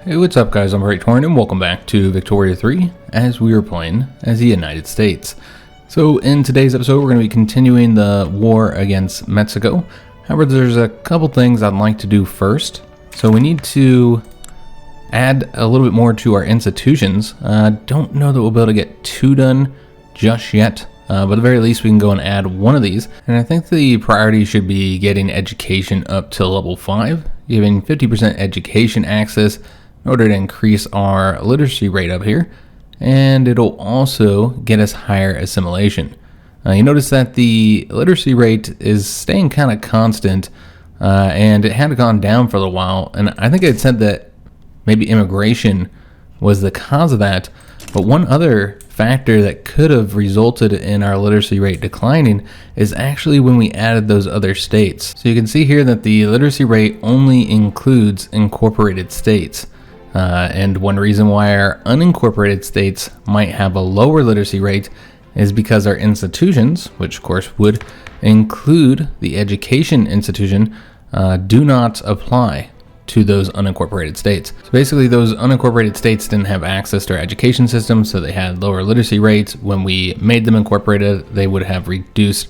Hey, what's up guys, I'm Victorian and welcome back to Victoria 3 as we are playing as the United States. So in today's episode we're going to be continuing the war against Mexico. However, there's a couple things I'd like to do first. So we need to add a little bit more to our institutions. Don't know that we'll be able to get two done just yet, but at the very least we can go and add one of these. And I think the priority should be getting education up to level 5, giving 50% education access in order to increase our literacy rate up here, and it'll also get us higher assimilation. You notice that the literacy rate is staying kind of constant, and it had gone down for a little while, and I think it said that maybe immigration was the cause of that, but one other factor that could have resulted in our literacy rate declining is actually when we added those other states. So you can see here that the literacy rate only includes incorporated states. And one reason why our unincorporated states might have a lower literacy rate is because our institutions, which of course would include the education institution, do not apply to those unincorporated states. So basically those unincorporated states didn't have access to our education system, so they had lower literacy rates. When we made them incorporated, they would have reduced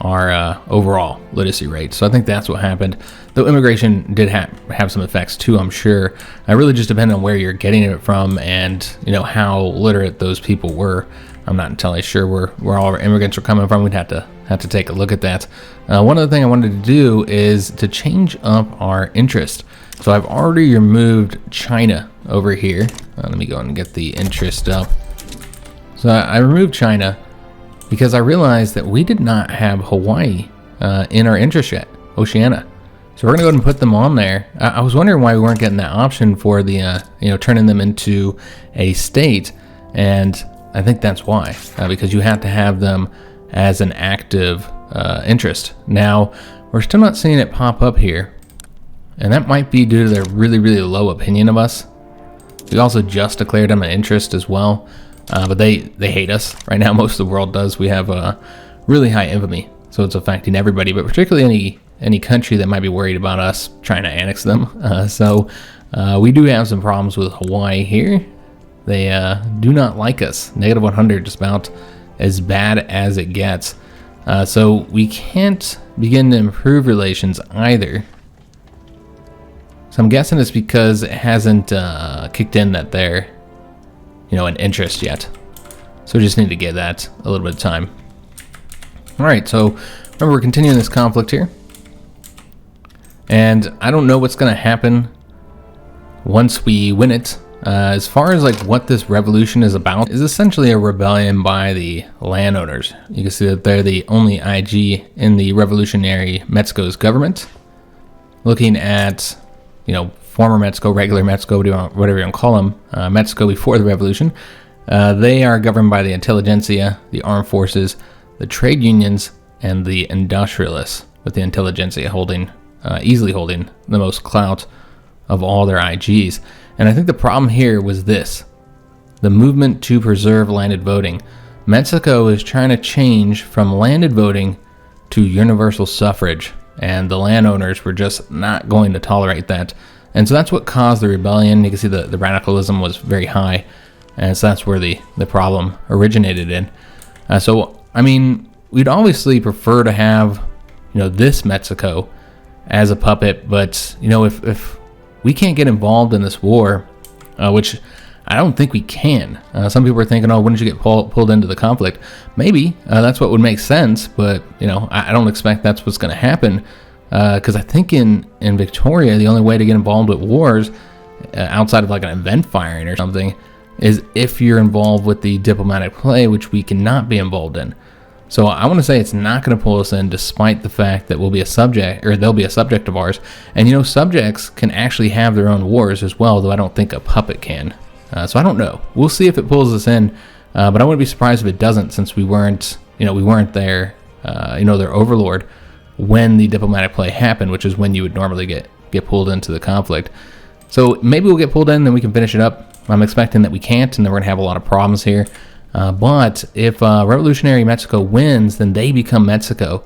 our overall literacy rate. So I think that's what happened, though immigration did have some effects too, I'm sure. It really just depended on where you're getting it from and how literate those people were. I'm not entirely sure where all our immigrants are coming from. We'd have to take a look at that. One other thing I wanted to do is to change up our interest. So I've already removed China over here. Let me go and get the interest up. So I removed China because I realized that we did not have Hawaii in our interest yet, Oceania. So we're gonna go ahead and put them on there. I was wondering why we weren't getting that option for the, turning them into a state, and I think that's why, because you have to have them as an active interest. Now, we're still not seeing it pop up here, and that might be due to their really, really low opinion of us. We also just declared them an interest as well. But they hate us right now. Most of the world does. We have a really high infamy, so it's affecting everybody, but particularly any country that might be worried about us trying to annex them. So we do have some problems with Hawaii here. They do not like us. Negative 100, just about as bad as it gets. So we can't begin to improve relations either. So I'm guessing it's because it hasn't kicked in that they're an interest yet. So we just need to give that a little bit of time. All right, so remember we're continuing this conflict here. And I don't know what's gonna happen once we win it. As far as what this revolution is about, is essentially a rebellion by the landowners. You can see that they're the only IG in the revolutionary Mexico's government. Looking at, former Mexico, regular Mexico, whatever you want to call them, Mexico before the revolution, they are governed by the intelligentsia, the armed forces, the trade unions, and the industrialists, with the intelligentsia easily holding the most clout of all their IGs. And I think the problem here was this: the movement to preserve landed voting. Mexico is trying to change from landed voting to universal suffrage, and the landowners were just not going to tolerate that. And so that's what caused the rebellion. You can see the radicalism was very high, and so that's where the problem originated in. So, I mean, we'd obviously prefer to have, this Mexico as a puppet, but, if we can't get involved in this war, which I don't think we can. Some people are thinking, oh, wouldn't you get pulled into the conflict? Maybe, that's what would make sense, but, I don't expect that's what's going to happen. Because I think in Victoria, the only way to get involved with wars, outside of an event firing or something, is if you're involved with the diplomatic play, which we cannot be involved in. So I want to say it's not going to pull us in, despite the fact that we'll be a subject, or they'll be a subject of ours. And subjects can actually have their own wars as well, though I don't think a puppet can. So I don't know. We'll see if it pulls us in, but I wouldn't be surprised if it doesn't, since we weren't their overlord when the diplomatic play happened, which is when you would normally get pulled into the conflict. So maybe we'll get pulled in, then we can finish it up. I'm expecting that we can't, and then we're gonna have a lot of problems here. But if revolutionary Mexico wins, then they become Mexico,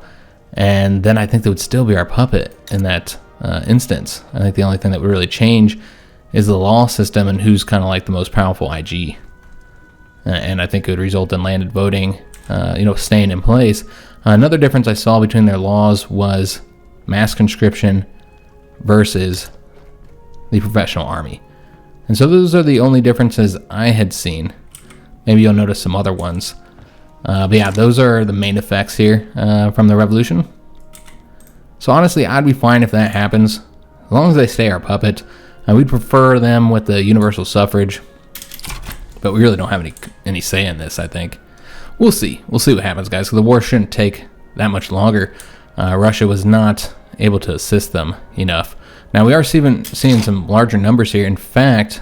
and then I think they would still be our puppet in that instance. I think the only thing that would really change is the law system and who's kind of like the most powerful IG. And I think it would result in Landon voting, staying in place. Another difference I saw between their laws was mass conscription versus the professional army. And so those are the only differences I had seen. Maybe you'll notice some other ones. But yeah, those are the main effects here from the revolution. So honestly, I'd be fine if that happens, as long as they stay our puppet. We'd prefer them with the universal suffrage, but we really don't have any say in this, I think. We'll see what happens, guys, because the war shouldn't take that much longer. Russia was not able to assist them enough. Now, we are seeing some larger numbers here. In fact,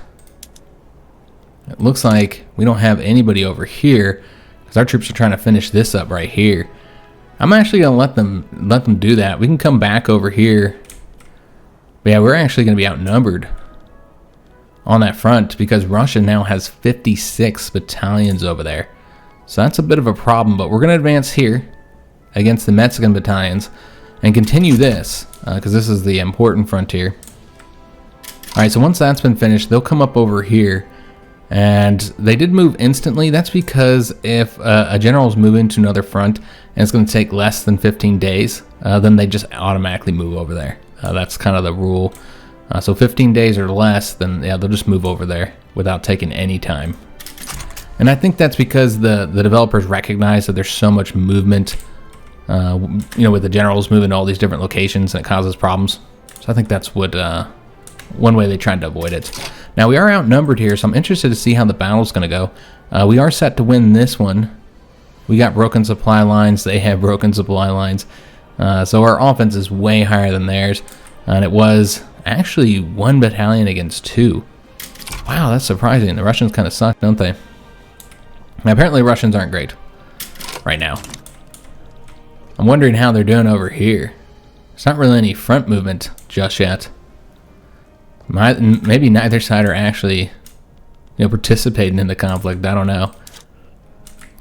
it looks like we don't have anybody over here, because our troops are trying to finish this up right here. I'm actually going to let them do that. We can come back over here. But yeah, we're actually going to be outnumbered on that front because Russia now has 56 battalions over there. So that's a bit of a problem, but we're going to advance here against the Mexican battalions and continue this because this is the important frontier. All right, so once that's been finished, they'll come up over here. And they did move instantly. That's because if a general's moving to another front and it's going to take less than 15 days, then they just automatically move over there. That's kind of the rule. So 15 days or less, then yeah, they'll just move over there without taking any time. And I think that's because the developers recognize that there's so much movement, with the generals moving to all these different locations, and it causes problems. So I think that's what one way they tried to avoid it. Now, we are outnumbered here, so I'm interested to see how the battle's going to go. We are set to win this one. We got broken supply lines. They have broken supply lines. So our offense is way higher than theirs. And it was actually 1 battalion against 2. Wow, that's surprising. The Russians kind of suck, don't they? Now, apparently Russians aren't great right now. I'm wondering how they're doing over here. There's not really any front movement just yet. Maybe neither side are actually, participating in the conflict. I don't know.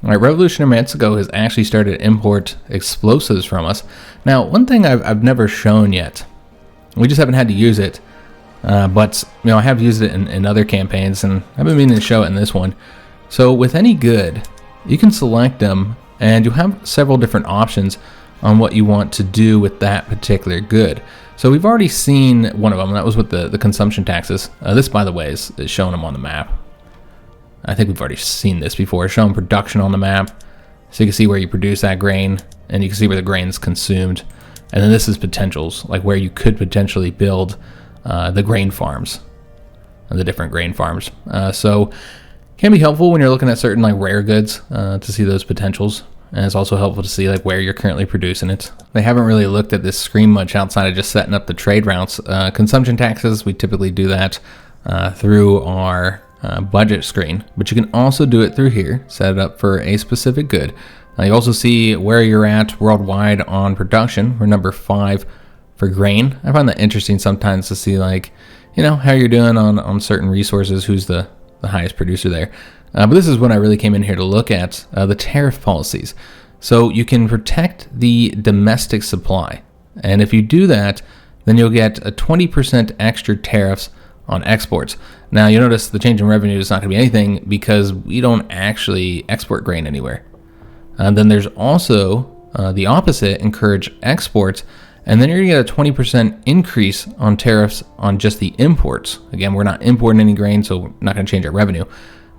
All right, Revolutionary Mexico has actually started to import explosives from us. Now, one thing I've never shown yet, we just haven't had to use it, but I have used it in other campaigns, and I've been meaning to show it in this one. So with any good, you can select them, and you have several different options on what you want to do with that particular good. So we've already seen one of them, and that was with the consumption taxes. This, by the way, is showing them on the map. I think we've already seen this before, showing production on the map. So you can see where you produce that grain, and you can see where the grain's consumed. And then this is potentials, like where you could potentially build the grain farms, the different grain farms. So can be helpful when you're looking at certain like rare goods to see those potentials. And it's also helpful to see like where you're currently producing it. They haven't really looked at this screen much outside of just setting up the trade routes. Consumption taxes, we typically do that through our budget screen, but you can also do it through here, set it up for a specific good. You also see where you're at worldwide on production. We're number 5 for grain. I find that interesting sometimes to see like, how you're doing on certain resources, who's the highest producer there. But this is when I really came in here to look at the tariff policies. So you can protect the domestic supply. And if you do that, then you'll get a 20% extra tariffs on exports. Now you'll notice the change in revenue is not going to be anything because we don't actually export grain anywhere. Then there's also the opposite, encourage exports. And then you're going to get a 20% increase on tariffs on just the imports. Again, we're not importing any grain, so we're not going to change our revenue.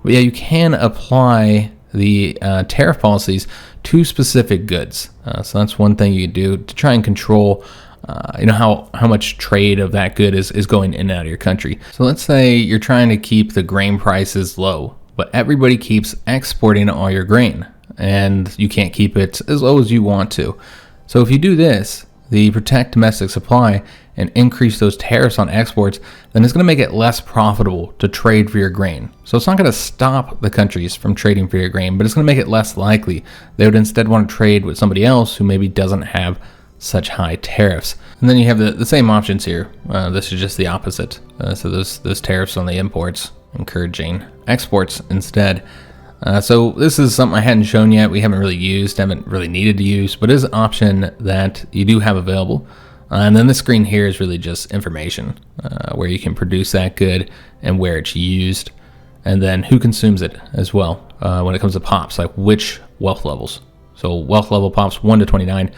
But yeah, you can apply the tariff policies to specific goods. So that's one thing you can do to try and control, how much trade of that good is going in and out of your country. So let's say you're trying to keep the grain prices low, but everybody keeps exporting all your grain, and you can't keep it as low as you want to. So if you do this, the protect domestic supply and increase those tariffs on exports, then it's going to make it less profitable to trade for your grain. So it's not going to stop the countries from trading for your grain, but it's going to make it less likely. They would instead want to trade with somebody else who maybe doesn't have such high tariffs. And then you have the same options here. This is just the opposite. So those tariffs on the imports, encouraging exports instead. So this is something I hadn't shown yet. We haven't really used, haven't really needed to use, but it is an option that you do have available. And then the screen here is really just information, where you can produce that good and where it's used, and then who consumes it as well. When it comes to pops, like which wealth levels. So wealth level pops 1 to 29,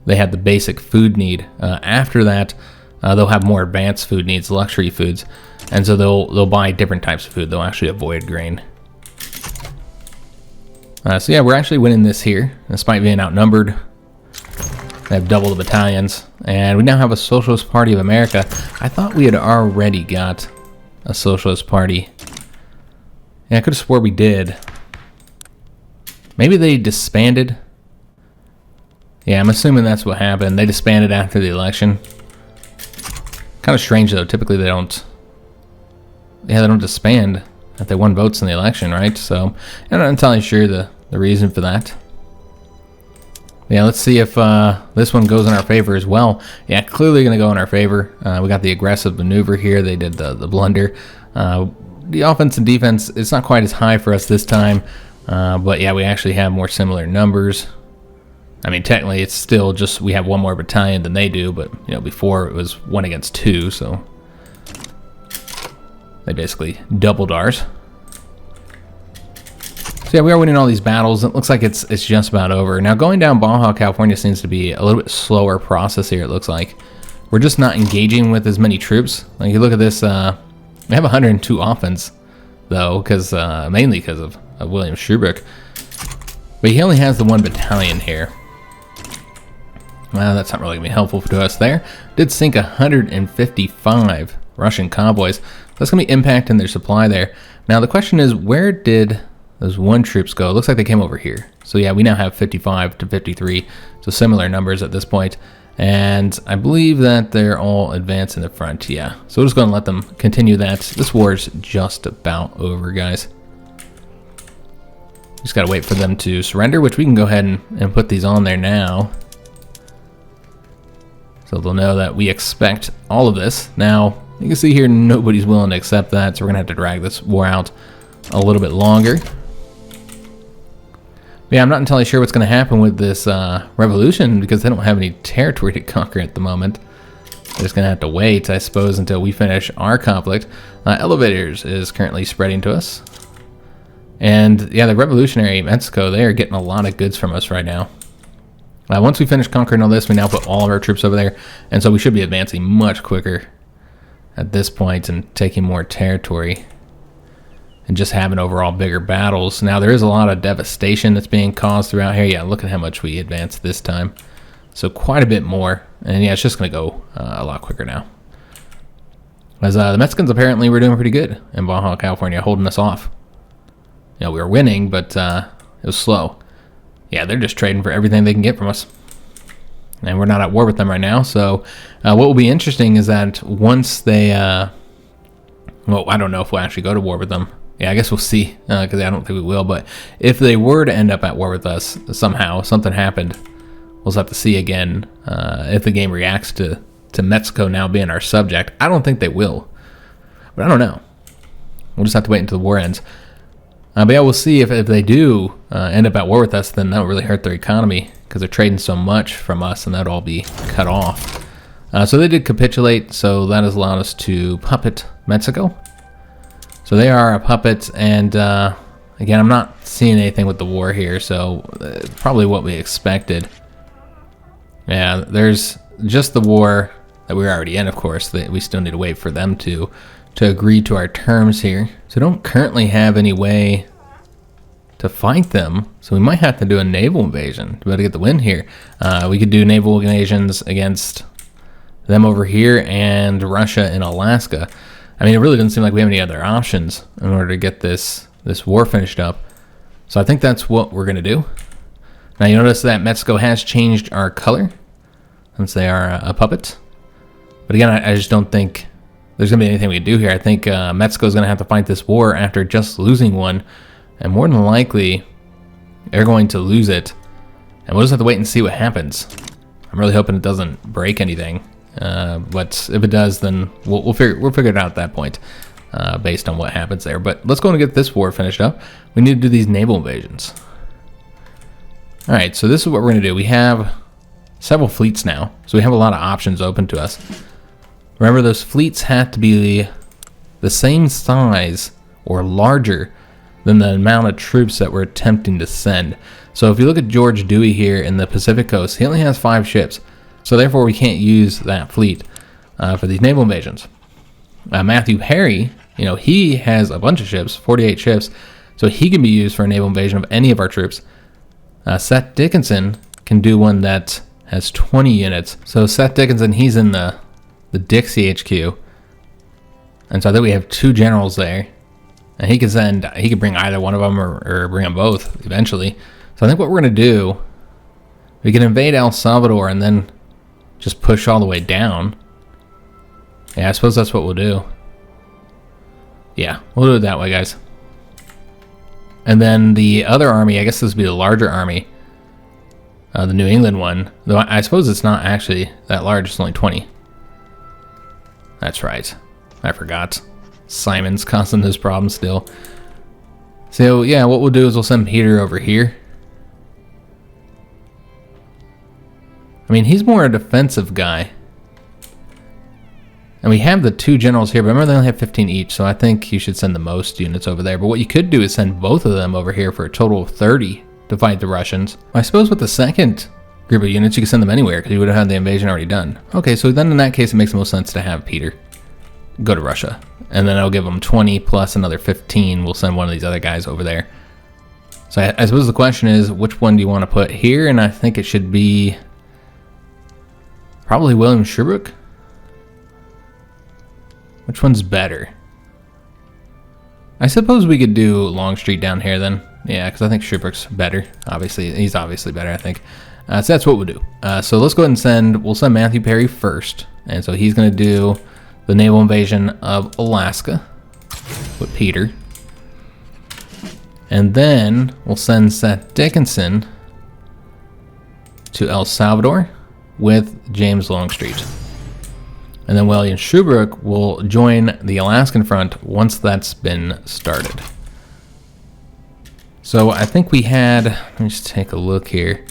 they have the basic food need. After that, they'll have more advanced food needs, luxury foods, and so they'll buy different types of food. They'll actually avoid grain. So yeah, we're actually winning this here, despite being outnumbered. They have double the battalions, and we now have a Socialist Party of America. I thought we had already got a Socialist Party. Yeah, I could have swore we did. Maybe they disbanded. Yeah, I'm assuming that's what happened. They disbanded after the election. Kind of strange though. Typically they don't. Yeah, they don't disband if they won votes in the election, right? So I'm not entirely sure the reason for that. Yeah, let's see if this one goes in our favor as well. Yeah, clearly going to go in our favor. We got the aggressive maneuver here. They did the blunder. The offense and defense, it's not quite as high for us this time. But yeah, we actually have more similar numbers. I mean, technically, it's still just we have one more battalion than they do, but you know, before it was 1 against 2, so they basically doubled ours. So yeah, we are winning all these battles. It looks like it's just about over. Now, going down Baja California seems to be a little bit slower process here. It looks like we're just not engaging with as many troops. Like you look at this, we have 102 offense though, mainly because of William Schuberg. But he only has the 1 battalion here. Well, that's not really going to be helpful to us there. Did sink 155 Russian convoys. That's going to be impacting their supply there. Now, the question is, where did those 1 troops go? It looks like they came over here. So, yeah, we now have 55 to 53. So, similar numbers at this point. And I believe that they're all advanced in the front. Yeah. So, we're just going to let them continue that. This war is just about over, guys. Just got to wait for them to surrender, which we can go ahead and put these on there now. So they'll know that we expect all of this. Now, you can see here nobody's willing to accept that, so we're going to have to drag this war out a little bit longer. But yeah, I'm not entirely sure what's going to happen with this revolution because they don't have any territory to conquer at the moment. They're just going to have to wait, I suppose, until we finish our conflict. Elevators is currently spreading to us. And yeah, the revolutionary Mexico, they are getting a lot of goods from us right now. Once we finish conquering all this, we now put all of our troops over there, and so we should be advancing much quicker at this point and taking more territory and just having overall bigger battles. Now, there is a lot of devastation that's being caused throughout here. Yeah, look at how much we advanced this time. So quite a bit more, and yeah, it's just going to go a lot quicker now. As the Mexicans apparently were doing pretty good in Baja California, holding us off. You know, we were winning, but it was slow. Yeah, they're just trading for everything they can get from us. And we're not at war with them right now. So what will be interesting is that once they... well, I don't know if we'll actually go to war with them. Yeah, I guess we'll see, because I don't think we will. But if they were to end up at war with us somehow, something happened, we'll just have to see again if the game reacts to Mexico now being our subject. I don't think they will. But I don't know. We'll just have to wait until the war ends. But yeah, we'll see if they do end up at war with us, then that'll really hurt their economy because they're trading so much from us, and that'll all be cut off. So they did capitulate, so that has allowed us to puppet Mexico. So they are a puppet, and again, I'm not seeing anything with the war here, so probably what we expected. Yeah, there's just the war that we're already in, of course. We still need to wait for them to agree to our terms here. So don't currently have any way to fight them, so we might have to do a naval invasion to be able to get the win here. We could do naval invasions against them over here and Russia and Alaska. I mean, it really doesn't seem like we have any other options in order to get this war finished up. So I think that's what we're going to do. Now you notice that Mexico has changed our color since they are a puppet. But again, I just don't think there's going to be anything we can do here. I think Mexico's going to have to fight this war after just losing one. And more than likely, they're going to lose it. And we'll just have to wait and see what happens. I'm really hoping it doesn't break anything. But if it does, then we'll figure it out at that point based on what happens there. But let's go and get this war finished up. We need to do these naval invasions. All right, so this is what we're going to do. We have several fleets now, so we have a lot of options open to us. Remember, those fleets have to be the same size or larger than the amount of troops that we're attempting to send. So if you look at George Dewey here in the Pacific coast, he only has 5 ships. So therefore we can't use that fleet for these naval invasions. Matthew Perry, he has a bunch of ships, 48 ships, so he can be used for a naval invasion of any of our troops. Seth Dickinson can do one that has 20 units. So Seth Dickinson, he's in the Dixie HQ. And so I think we have 2 generals there. And he can bring either one of them or bring them both eventually. So I think what we're going to do, we can invade El Salvador and then just push all the way down. Yeah, I suppose that's what we'll do. Yeah, we'll do it that way, guys. And then the other army, I guess this would be the larger army. The New England one. Though I suppose it's not actually that large, it's only 20. That's right. I forgot. Simon's causing this problem still. So yeah, what we'll do is we'll send Peter over here. I mean, he's more a defensive guy. And we have the 2 generals here, but remember they only have 15 each, so I think you should send the most units over there. But what you could do is send both of them over here for a total of 30 to fight the Russians. I suppose with the second group of units, you could send them anywhere because you would have had the invasion already done. Okay, so then in that case, it makes the most sense to have Peter go to Russia. And then I'll give them 20 plus another 15. We'll send one of these other guys over there. So I suppose the question is, which one do you want to put here? And I think it should be probably William Sherbrooke. Which one's better? I suppose we could do Longstreet down here then. Yeah, because I think Sherbrooke's better. Obviously, he's obviously better, I think. So that's what we'll do. So let's go ahead and we'll send Matthew Perry first. And so he's going to do the naval invasion of Alaska with Peter. And then we'll send Seth Dickinson to El Salvador with James Longstreet. And then William Sherbrooke will join the Alaskan front once that's been started. So I think we had, let me just take a look here.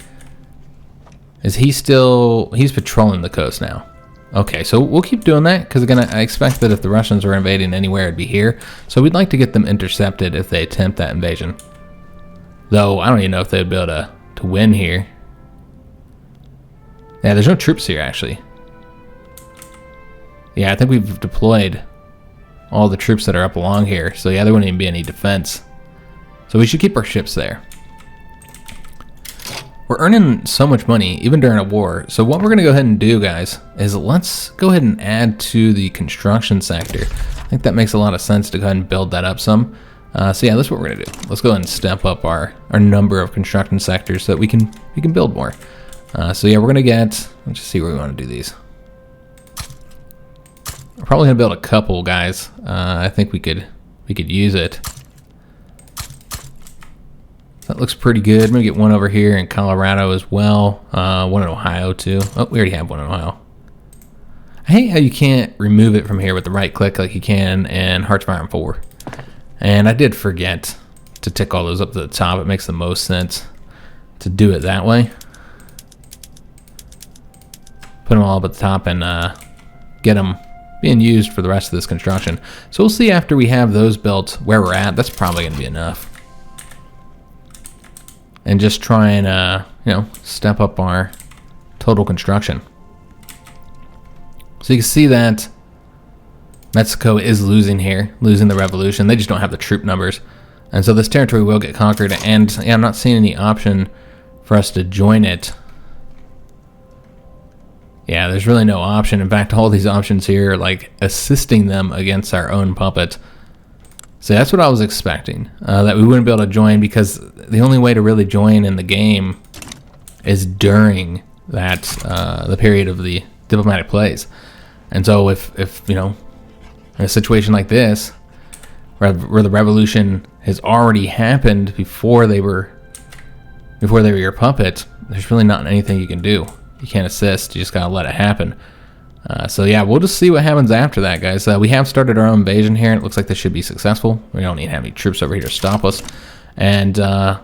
Is he still, he's patrolling the coast now. Okay, so we'll keep doing that because again, I expect that if the Russians were invading anywhere, it'd be here. So we'd like to get them intercepted if they attempt that invasion. Though I don't even know if they'd be able to win here. Yeah, there's no troops here actually. Yeah, I think we've deployed all the troops that are up along here. So yeah, there wouldn't even be any defense. So we should keep our ships there. We're earning so much money, even during a war. So what we're going to go ahead and do, guys, is let's go ahead and add to the construction sector. I think that makes a lot of sense to go ahead and build that up some. So yeah, that's what we're going to do. Let's go ahead and step up our number of construction sectors so that we can build more. So yeah, we're going to get, let's just see where we want to do these. We're probably going to build a couple, guys. I think we could use it. That looks pretty good. I'm going to get one over here in Colorado as well. One in Ohio too. Oh, we already have one in Ohio. I hate how you can't remove it from here with the right click like you can in Hearts of Iron 4. And I did forget to tick all those up to the top. It makes the most sense to do it that way. Put them all up at the top and get them being used for the rest of this construction. So we'll see after we have those built where we're at. That's probably going to be enough. And just try and, step up our total construction. So you can see that Mexico is losing here, losing the revolution. They just don't have the troop numbers. And so this territory will get conquered. And yeah, I'm not seeing any option for us to join it. Yeah, there's really no option. In fact, all these options here are like assisting them against our own puppet. So that's what I was expecting, that we wouldn't be able to join because the only way to really join in the game is during that the period of the diplomatic plays. And so if in a situation like this, where the revolution has already happened before they were your puppet, there's really not anything you can do. You can't assist. You just gotta let it happen. So yeah, we'll just see what happens after that, guys. We have started our own invasion here, and it looks like this should be successful. We don't need to have any troops over here to stop us, and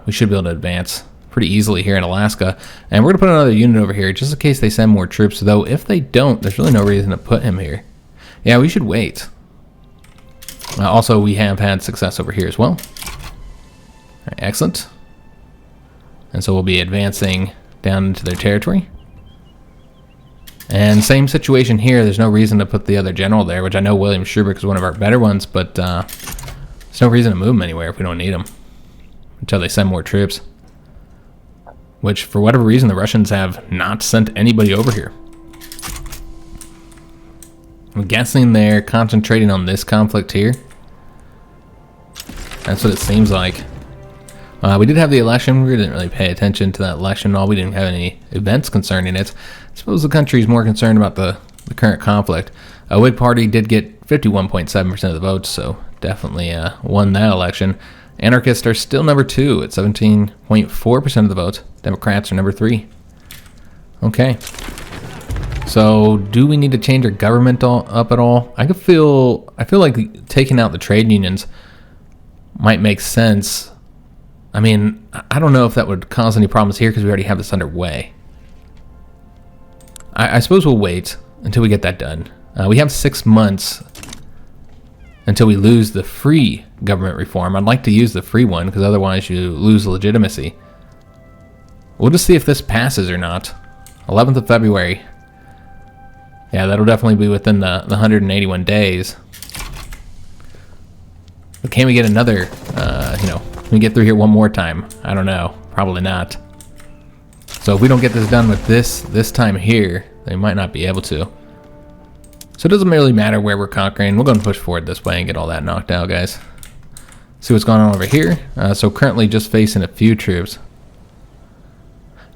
we should be able to advance pretty easily here in Alaska. And we're going to put another unit over here just in case they send more troops. Though if they don't, there's really no reason to put him here. Yeah, we should wait. Also, we have had success over here as well. All right, excellent. And so we'll be advancing down into their territory. And same situation here. There's no reason to put the other general there, which I know William Schuberg is one of our better ones, but there's no reason to move him anywhere if we don't need him until they send more troops. Which, for whatever reason, the Russians have not sent anybody over here. I'm guessing they're concentrating on this conflict here. That's what it seems like. We did have the election. We didn't really pay attention to that election at all. We didn't have any events concerning it. I suppose the country's more concerned about the current conflict. Whig Party did get 51.7% of the votes, so definitely won that election. Anarchists are still number 2 at 17.4% of the votes. Democrats are number 3. Okay. So, do we need to change our government up at all? I feel like taking out the trade unions might make sense. I mean, I don't know if that would cause any problems here because we already have this underway. I suppose we'll wait until we get that done. We have 6 months until we lose the free government reform. I'd like to use the free one because otherwise you lose legitimacy. We'll just see if this passes or not. 11th of February. Yeah, that'll definitely be within the 181 days. But can we get another, can we get through here one more time? I don't know. Probably not. So if we don't get this done with this time here, they might not be able to. So it doesn't really matter where we're conquering. We're going to push forward this way and get all that knocked out, guys. See what's going on over here. So currently just facing a few troops.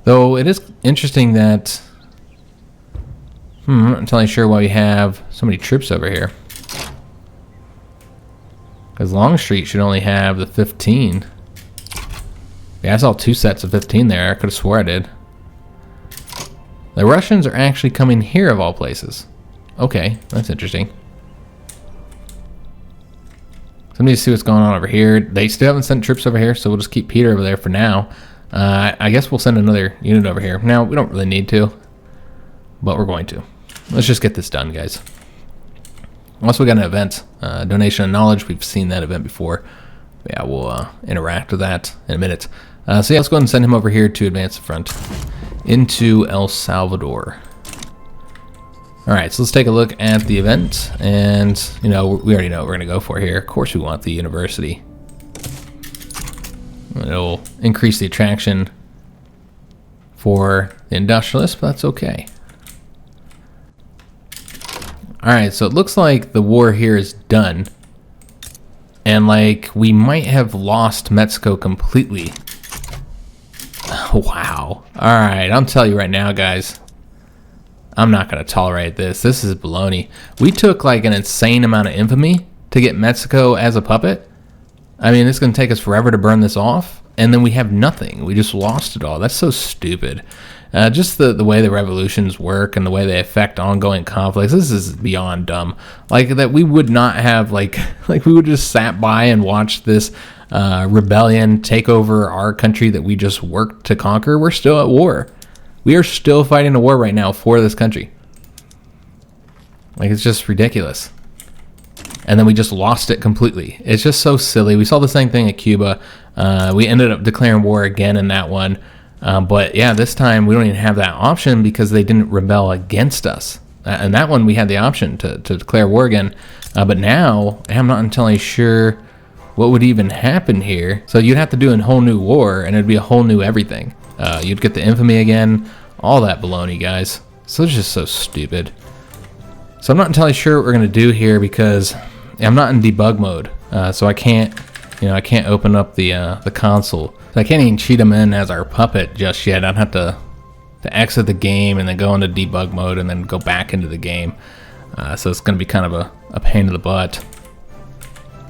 Though it is interesting that... I'm not entirely sure why we have so many troops over here. Because Longstreet should only have the 15. Yeah, I saw 2 sets of 15 there. I could have swore I did. The Russians are actually coming here of all places. Okay, that's interesting. So let me see what's going on over here. They still haven't sent troops over here, so we'll just keep Peter over there for now. I guess we'll send another unit over here. Now, we don't really need to, but we're going to. Let's just get this done, guys. Also, we got an event, donation of knowledge. We've seen that event before. Yeah, we'll interact with that in a minute. So yeah, let's go ahead and send him over here to advance the front into El Salvador. All right, so let's take a look at the event, and we already know what we're gonna go for here. Of course, we want the university. It'll increase the attraction for the industrialists, but that's okay. Alright, so it looks like the war here is done. And we might have lost Mexico completely. Wow. Alright, I'll tell you right now, guys. I'm not going to tolerate this. This is baloney. We took an insane amount of infamy to get Mexico as a puppet. I mean, it's going to take us forever to burn this off. And then we have nothing. We just lost it all. That's so stupid. Just the way the revolutions work and the way they affect ongoing conflicts, this is beyond dumb. That we would not have, we would just sat by and watched this rebellion take over our country that we just worked to conquer. We're still at war. We are still fighting a war right now for this country. It's just ridiculous. And then we just lost it completely. It's just so silly. We saw the same thing at Cuba. We ended up declaring war again in that one. But yeah, this time we don't even have that option because they didn't rebel against us. And that one we had the option to declare war again. But now I'm not entirely sure what would even happen here. So you'd have to do a whole new war and it'd be a whole new everything. You'd get the infamy again, all that baloney, guys. So it's just so stupid. So I'm not entirely sure what we're going to do here because I'm not in debug mode. So I can't open up the console. So I can't even cheat them in as our puppet just yet. I'd have to exit the game and then go into debug mode and then go back into the game. So it's going to be kind of a pain in the butt.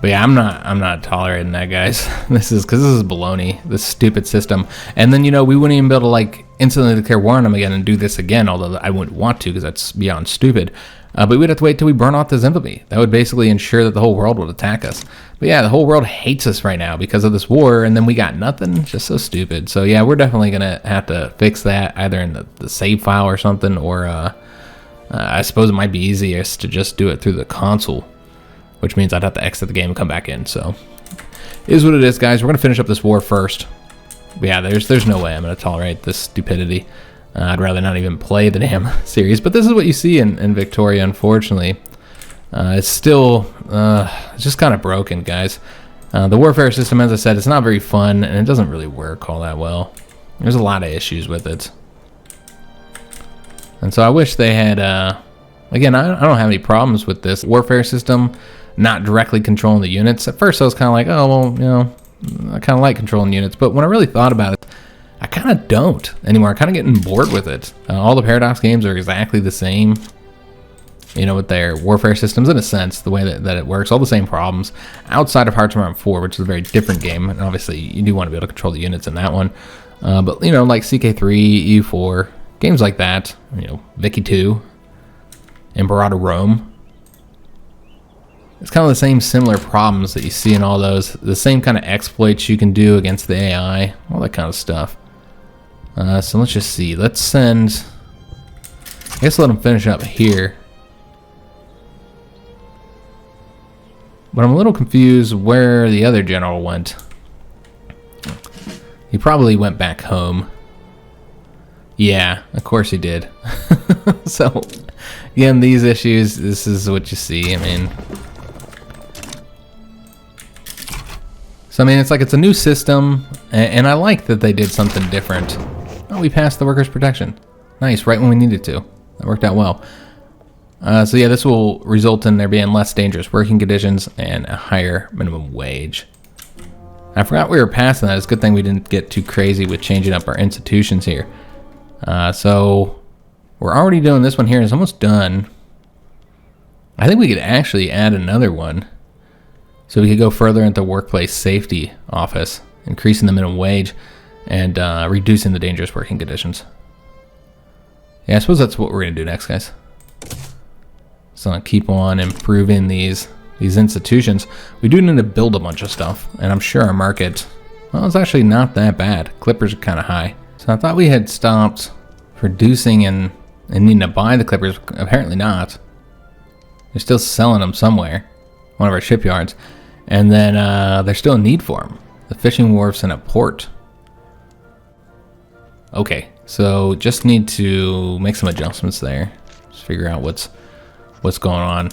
But yeah, I'm not tolerating that, guys. This is baloney. This stupid system. And then we wouldn't even be able to instantly declare war on them again and do this again. Although I wouldn't want to because that's beyond stupid. But we'd have to wait till we burn off this infamy. That would basically ensure that the whole world would attack us. But yeah, the whole world hates us right now because of this war, and then we got nothing. Just so stupid. So yeah, we're definitely gonna have to fix that either in the save file or something, or I suppose it might be easiest to just do it through the console, which means I'd have to exit the game and come back in. So it is what it is, guys. We're gonna finish up this war first. But yeah, there's no way I'm gonna tolerate this stupidity. I'd rather not even play the damn series. But this is what you see in Victoria, unfortunately. It's still it's just kind of broken, guys. The warfare system, as I said, it's not very fun, and it doesn't really work all that well. There's a lot of issues with it. And so I wish they had, again, I don't have any problems with this warfare system not directly controlling the units. At first I was kind of like, oh, well, you know, I kind of like controlling units. But when I really thought about it, I kind of don't anymore. I'm kind of getting bored with it. All the Paradox games are exactly the same, you know, with their warfare systems in a sense, the way that it works, all the same problems outside of Hearts of Iron 4, which is a very different game. And obviously you do want to be able to control the units in that one. But, you know, like CK3, EU4, games like that, you know, Vicky 2, Imperator Rome. It's kind of the same similar problems that you see in all those. The same kind of exploits you can do against the AI, all that kind of stuff. So let's just see. Let's send... I guess let them finish up here. But I'm a little confused where the other general went. He probably went back home. Yeah, of course he did. So, again, these issues, this is what you see. I mean... So, I mean, it's like it's a new system, and I like that they did something different. Oh, we passed the workers' protection. Nice, right when we needed to. That worked out well. So, yeah, this will result in there being less dangerous working conditions and a higher minimum wage. I forgot we were passing that. It's a good thing we didn't get too crazy with changing up our institutions here. So, we're already doing this one here. It's almost done. I think we could actually add another one. So we could go further into workplace safety office, increasing the minimum wage and reducing the dangerous working conditions. Yeah, I suppose that's what we're going to do next, guys. So keep on improving these institutions. We do need to build a bunch of stuff, and I'm sure our market, well, it's actually not that bad. Clippers are kind of high. So I thought we had stopped producing and needing to buy the Clippers. Apparently not. They're still selling them somewhere. One of our shipyards. And then there's still a need for them. The fishing wharfs and a port. Okay, so just need to make some adjustments there. Just figure out what's going on.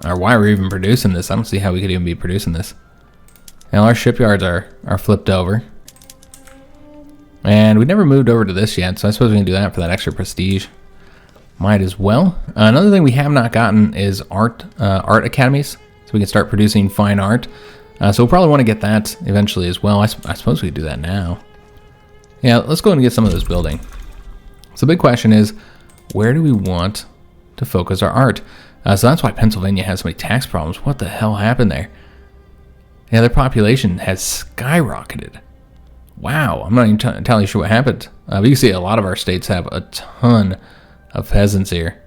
Or why we're even producing this. I don't see how we could even be producing this. Now our shipyards are flipped over. And we never moved over to this yet, so I suppose we can do that for that extra prestige. Might as well. Another thing we have not gotten is art academies. So we can start producing fine art. So we'll probably want to get that eventually as well. I suppose we could do that now. Yeah, let's go ahead and get some of this building. So the big question is, where do we want to focus our art? So that's why Pennsylvania has so many tax problems. What the hell happened there? Yeah, their population has skyrocketed. Wow, I'm not even entirely sure what happened. But you can see a lot of our states have a ton of peasants here.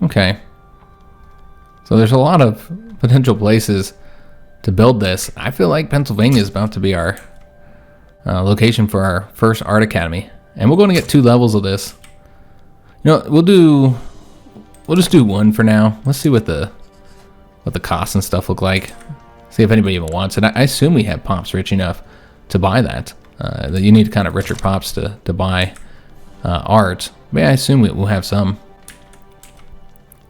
Okay. So there's a lot of potential places to build this. I feel like Pennsylvania is about to be our location for our first art academy, and we're going to get 2 levels of this. You know, we'll just do 1 for now. Let's see what the costs and stuff look like. See if anybody even wants it. I assume we have pops rich enough to buy that. That you need kind of richer pops to buy art. But yeah, I assume we'll have some.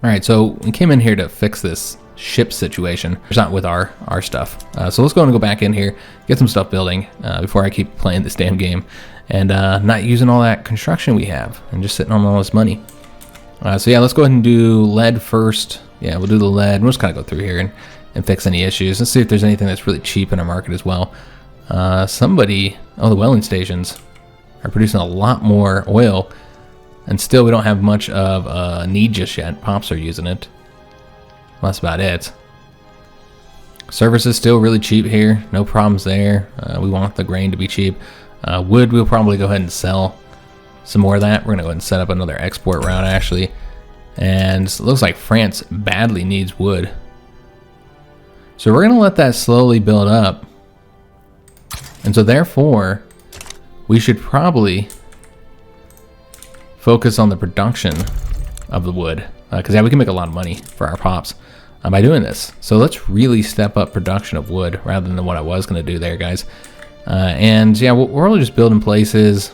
Alright, so we came in here to fix this ship situation. It's not with our stuff. So let's go and go back in here, get some stuff building before I keep playing this damn game. And not using all that construction we have and just sitting on all this money. So yeah, let's go ahead and do lead first. Yeah, we'll do the lead. We'll just kind of go through here and fix any issues. Let's see if there's anything that's really cheap in our market as well. Oh, the welling stations are producing a lot more oil. And still, we don't have much of a need just yet. Pops are using it. Well, that's about it. Service is still really cheap here. No problems there. We want the grain to be cheap. Wood, we'll probably go ahead and sell some more of that. We're going to go ahead and set up another export route, actually. And it looks like France badly needs wood. So we're going to let that slowly build up. And so therefore, we should probably focus on the production of the wood. Because yeah, we can make a lot of money for our pops by doing this. So let's really step up production of wood rather than what I was going to do there, guys. And yeah, we're really just building places.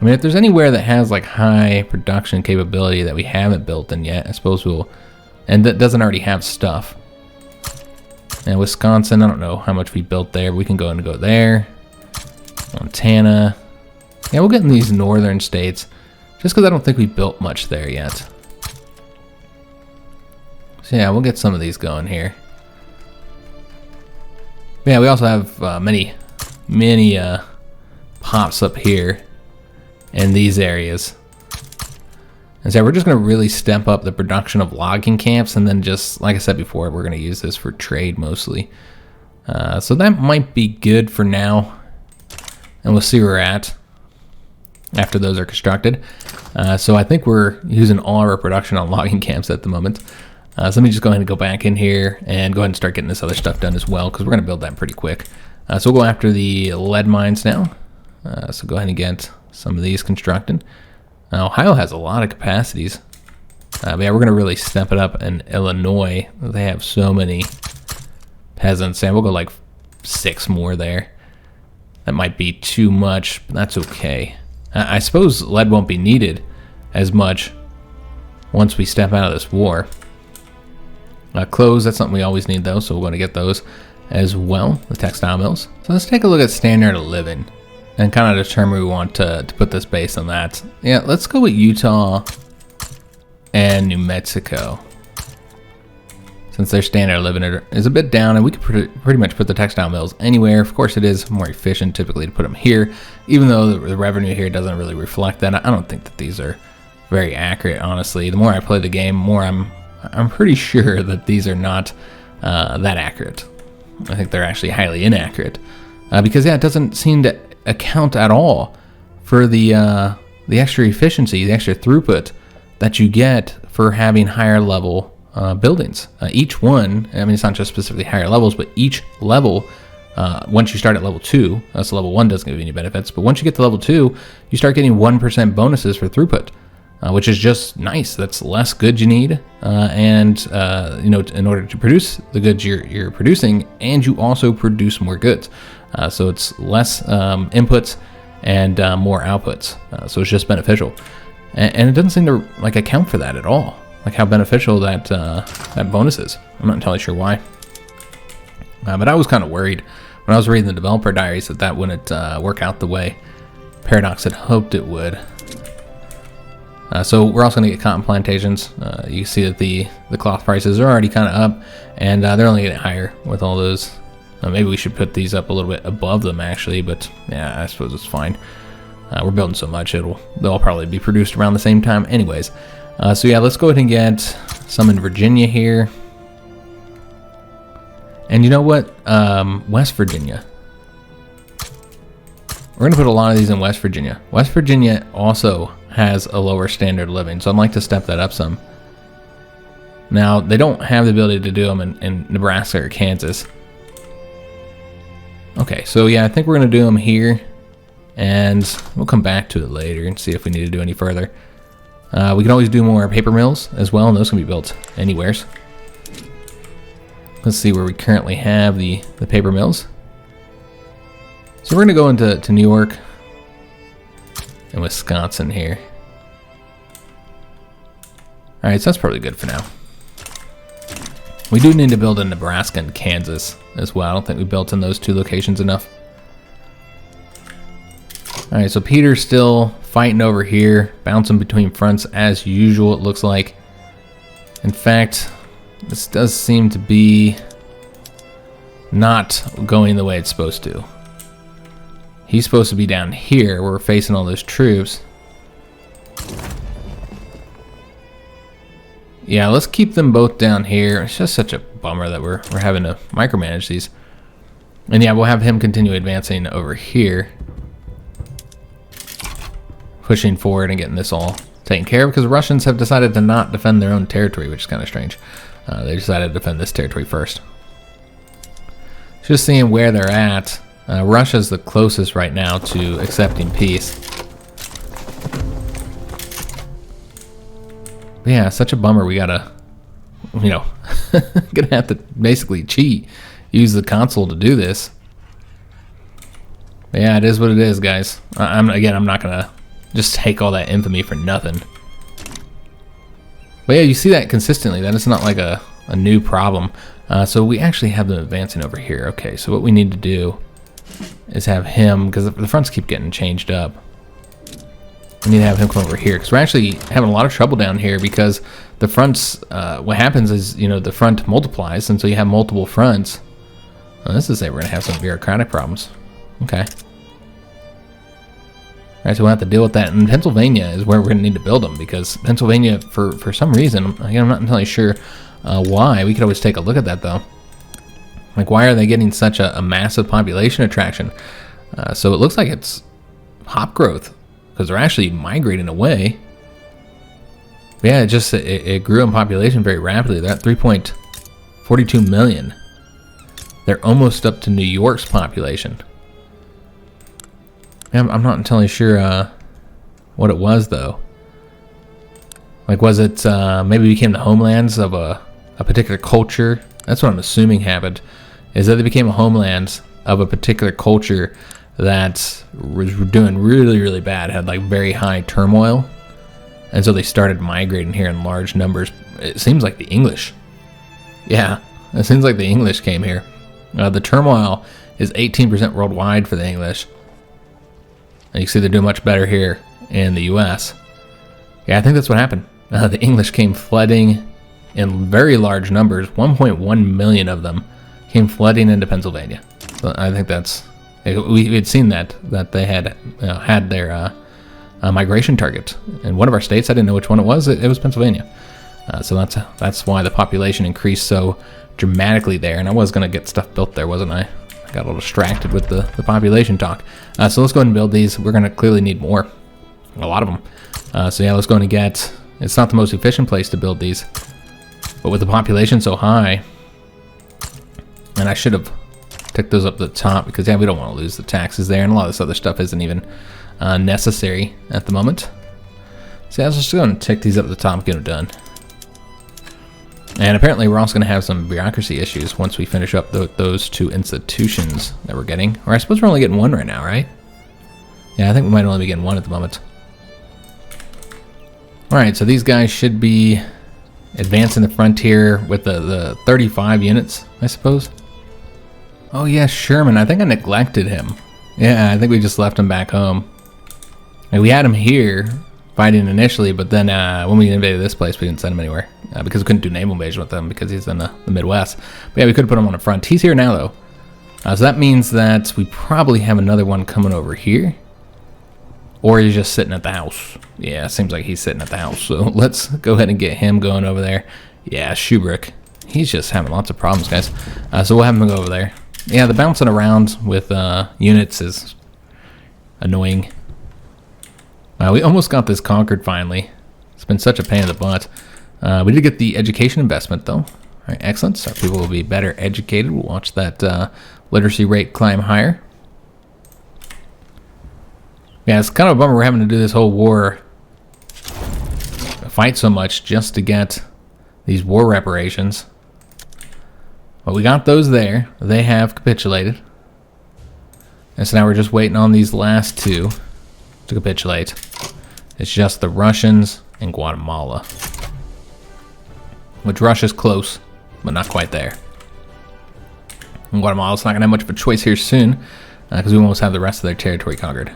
I mean, if there's anywhere that has like high production capability that we haven't built in yet, I suppose we'll, and that doesn't already have stuff. And Wisconsin, I don't know how much we built there. We can go and go there. Montana. Yeah, we'll get in these northern states just because I don't think we built much there yet. So yeah, we'll get some of these going here. Yeah, we also have many pops up here in these areas. And so we're just going to really step up the production of logging camps, and then just, like I said before, we're going to use this for trade mostly. So that might be good for now, and we'll see where we're at after those are constructed. So I think we're using all of our production on logging camps at the moment. So let me just go ahead and go back in here and go ahead and start getting this other stuff done as well, because we're going to build that pretty quick. So we'll go after the lead mines now. So go ahead and get some of these constructed. Ohio has a lot of capacities. But yeah, we're going to really step it up in Illinois. They have so many peasants, and we'll go like 6 more there. That might be too much, but that's okay. I suppose lead won't be needed as much once we step out of this war. Clothes, that's something we always need though, so we're going to get those as well, the textile mills. So let's take a look at standard of living and kind of determine we want to put this based on that. Yeah, let's go with Utah and New Mexico, since their standard of living is a bit down, and we could pretty much put the textile mills anywhere. Of course, it is more efficient typically to put them here, even though the revenue here doesn't really reflect that. I don't think that these are very accurate, honestly. The more I play the game, more I'm pretty sure that these are not that accurate. I think they're actually highly inaccurate, because yeah, it doesn't seem to account at all for the extra efficiency, the extra throughput that you get for having higher level buildings. Each one, I mean, it's not just specifically higher levels, but each level, once you start at level 2, so level 1 doesn't give you any benefits, but once you get to level 2, you start getting 1% bonuses for throughput. Which is just nice. That's less goods you need, and you know, in order to produce the goods you're producing, and you also produce more goods. So it's less inputs and more outputs. So it's just beneficial, and it doesn't seem to like account for that at all. Like how beneficial that that bonus is. I'm not entirely sure why, but I was kind of worried when I was reading the developer diaries that wouldn't work out the way Paradox had hoped it would. So we're also going to get cotton plantations. You see that the cloth prices are already kind of up, and they're only getting higher with all those. Maybe we should put these up a little bit above them actually, but yeah, I suppose it's fine. We're building so much, they'll probably be produced around the same time anyways. So yeah, let's go ahead and get some in Virginia here. And you know what? West Virginia. We're going to put a lot of these in West Virginia. West Virginia also has a lower standard of living, so I'd like to step that up some. Now, they don't have the ability to do them in Nebraska or Kansas. Okay, so yeah, I think we're going to do them here, and we'll come back to it later and see if we need to do any further. We can always do more paper mills as well, and those can be built anywheres. Let's see where we currently have the paper mills. So we're going to go into New York and Wisconsin here. Alright, so that's probably good for now. We do need to build in Nebraska and Kansas as well. I don't think we built in those 2 locations enough. Alright, so Peter's still fighting over here, bouncing between fronts as usual, it looks like. In fact, this does seem to be not going the way it's supposed to. He's supposed to be down here where we're facing all those troops. Yeah, let's keep them both down here. It's just such a bummer that we're having to micromanage these. And yeah, we'll have him continue advancing over here, pushing forward and getting this all taken care of, because the Russians have decided to not defend their own territory, which is kind of strange. They decided to defend this territory first. Just seeing where they're at. Russia's the closest right now to accepting peace. But yeah, such a bummer. We gotta, you know, gonna have to basically cheat, use the console to do this. But yeah, it is what it is, guys. I'm not gonna just take all that infamy for nothing. But yeah, you see that consistently. That is not like a new problem. So we actually have them advancing over here. Okay, so what we need to do is have him, because the fronts keep getting changed up. We need to have him come over here, because we're actually having a lot of trouble down here, because the fronts, what happens is, you know, the front multiplies, and so you have multiple fronts. Well, this is it. We're going to have some bureaucratic problems. Okay. Alright, so we'll have to deal with that. And Pennsylvania is where we're going to need to build them, because Pennsylvania, for some reason, again, I'm not entirely sure why. We could always take a look at that, though. Like, why are they getting such a massive population attraction? So it looks like it's hop growth, because they're actually migrating away. But yeah, it grew in population very rapidly. They're at 3.42 million. They're almost up to New York's population. I'm not entirely sure what it was, though. Like, was it maybe became the homelands of a particular culture? That's what I'm assuming happened, is that they became a homeland of a particular culture that was doing really, really bad, had like very high turmoil, and so they started migrating here in large numbers. It seems like the English. Yeah, it seems like the English came here. The turmoil is 18% worldwide for the English. And you can see they're doing much better here in the U.S. Yeah, I think that's what happened. The English came flooding in very large numbers. 1.1 million of them came flooding into Pennsylvania. So I think that's... We had seen that they had had their migration target in one of our states. I didn't know which one it was. It was Pennsylvania. So that's why the population increased so dramatically there. And I was going to get stuff built there, wasn't I? I got a little distracted with the population talk. So let's go ahead and build these. We're going to clearly need more. A lot of them. So yeah, let's go ahead and get... It's not the most efficient place to build these. But with the population so high... And I should have took those up to the top, because yeah, we don't want to lose the taxes there. And a lot of this other stuff isn't even necessary at the moment. So yeah, let's just go ahead and tick these up at the top and get them done. And apparently we're also going to have some bureaucracy issues once we finish up those two institutions that we're getting. Or I suppose we're only getting one right now, right? Yeah, I think we might only be getting one at the moment. Alright, so these guys should be advancing the frontier with the 35 units, I suppose. Oh yeah, Sherman. I think I neglected him. Yeah, I think we just left him back home. And we had him here fighting initially, but then when we invaded this place, we didn't send him anywhere. Because we couldn't do naval invasion with him because he's in the Midwest. But yeah, we could have put him on the front. He's here now, though. So that means that we probably have another one coming over here. Or he's just sitting at the house. Yeah, seems like he's sitting at the house. So let's go ahead and get him going over there. Yeah, Shubrick. He's just having lots of problems, guys. So we'll have him go over there. Yeah, the bouncing around with units is annoying. We almost got this conquered finally. It's been such a pain in the butt. We did get the education investment, though. All right, excellent. So people will be better educated. We'll watch that literacy rate climb higher. Yeah, it's kind of a bummer we're having to do this whole war, fight so much just to get these war reparations. But we got those there. They have capitulated. And so now we're just waiting on these last two to capitulate. It's just the Russians and Guatemala. Which Russia's close, but not quite there. And Guatemala's not going to have much of a choice here soon, because we almost have the rest of their territory conquered.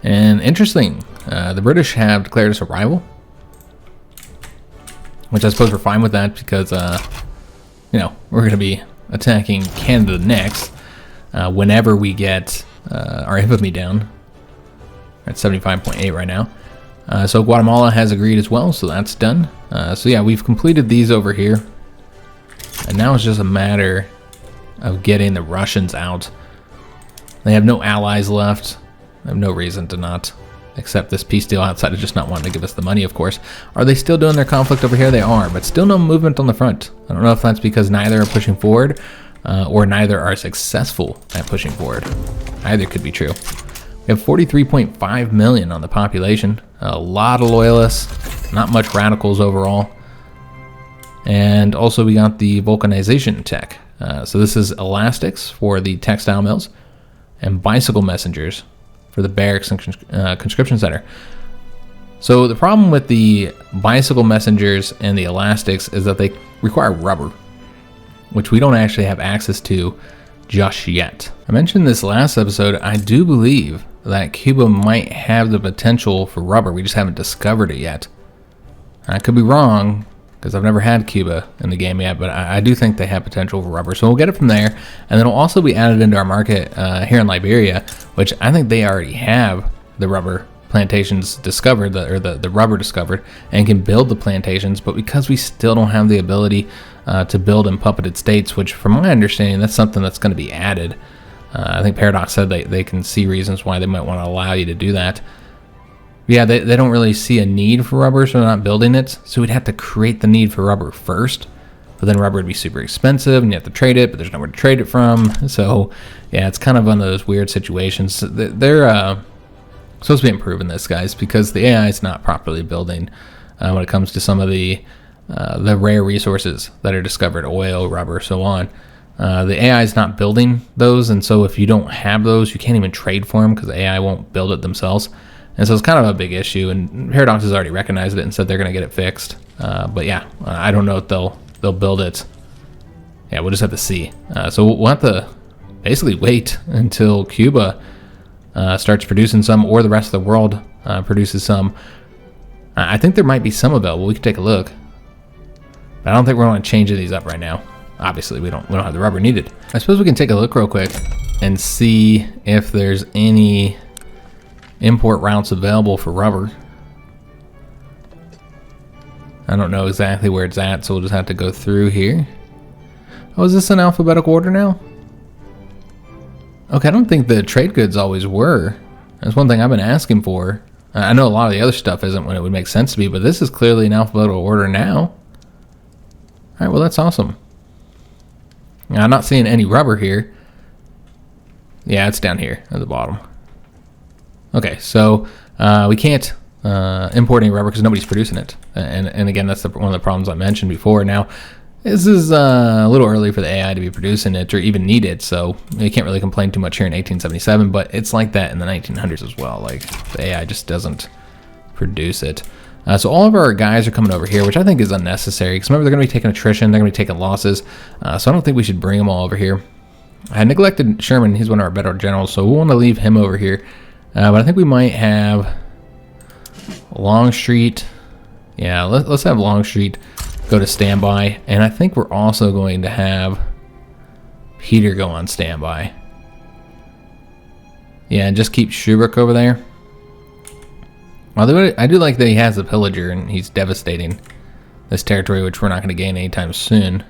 And interesting, the British have declared us a rival, which I suppose we're fine with that because, you know, we're going to be attacking Canada next whenever we get our infamy down. We're at 75.8 right now. So Guatemala has agreed as well, so that's done. So yeah, we've completed these over here. And now it's just a matter of getting the Russians out. They have no allies left. I have no reason to not except this peace deal outside of just not wanting to give us the money, of course. Are they still doing their conflict over here? They are, but still no movement on the front. I don't know if that's because neither are pushing forward or neither are successful at pushing forward. Either could be true. We have 43.5 million on the population. A lot of loyalists, not much radicals overall. And also we got the vulcanization tech. So this is elastics for the textile mills and bicycle messengers for the barracks and conscription center. So the problem with the bicycle messengers and the elastics is that they require rubber, which we don't actually have access to just yet. I mentioned this last episode, I do believe that Cuba might have the potential for rubber. We just haven't discovered it yet. I could be wrong, because I've never had Cuba in the game yet, but I do think they have potential for rubber. So we'll get it from there, and then it'll also be added into our market here in Liberia, which I think they already have the rubber plantations discovered, the rubber discovered, and can build the plantations, but because we still don't have the ability to build in puppeted states, which from my understanding, that's something that's going to be added. I think Paradox said they can see reasons why they might want to allow you to do that. Yeah, they don't really see a need for rubber, so they're not building it. So we'd have to create the need for rubber first. But then rubber would be super expensive, and you have to trade it, but there's nowhere to trade it from. So, yeah, it's kind of one of those weird situations. They're supposed to be improving this, guys, because the AI is not properly building when it comes to some of the rare resources that are discovered, oil, rubber, so on. The AI is not building those, and so if you don't have those, you can't even trade for them because the AI won't build it themselves. And so it's kind of a big issue, and Paradox has already recognized it and said they're going to get it fixed. But yeah, I don't know if they'll build it. Yeah, we'll just have to see. So we'll have to basically wait until Cuba starts producing some, or the rest of the world produces some. I think there might be some available. We could take a look. But I don't think we're going to change these up right now. Obviously, we don't have the rubber needed. I suppose we can take a look real quick and see if there's any import routes available for rubber. I don't know exactly where it's at, so we'll just have to go through here. Oh, is this in alphabetical order now? Okay, I don't think the trade goods always were. That's one thing I've been asking for. I know a lot of the other stuff isn't when it would make sense to be, but this is clearly in alphabetical order now. Alright, well that's awesome. Now, I'm not seeing any rubber here. Yeah, it's down here at the bottom. Okay, so we can't import any rubber because nobody's producing it. And again, that's one of the problems I mentioned before. Now, this is a little early for the AI to be producing it or even need it, so you can't really complain too much here in 1877, but it's like that in the 1900s as well. Like, the AI just doesn't produce it. So all of our guys are coming over here, which I think is unnecessary, because remember, they're going to be taking attrition, they're going to be taking losses, so I don't think we should bring them all over here. I neglected Sherman. He's one of our better generals, so we'll want to leave him over here. But I think we might have Longstreet. Yeah, let's have Longstreet go to standby, and I think we're also going to have Peter go on standby. Yeah, and just keep Schuberk over there. Although I do like that he has the pillager and he's devastating this territory, which we're not going to gain anytime soon.